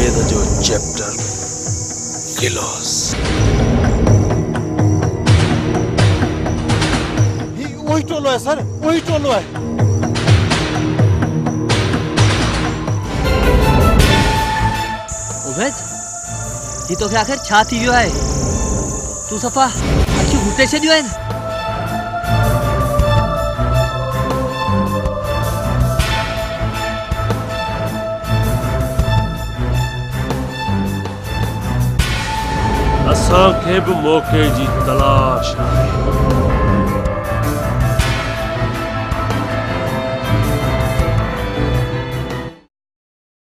इन जो चैप्टर किलोस वही टोलो है सर, वही टोलो है। उबैद, ये तो क्या आखिर छा थी वियो है? तू सफ़ा अखियूं घुटे छॾियूं आहिनि। असांखे बि मौक़े जी तलाश आहे।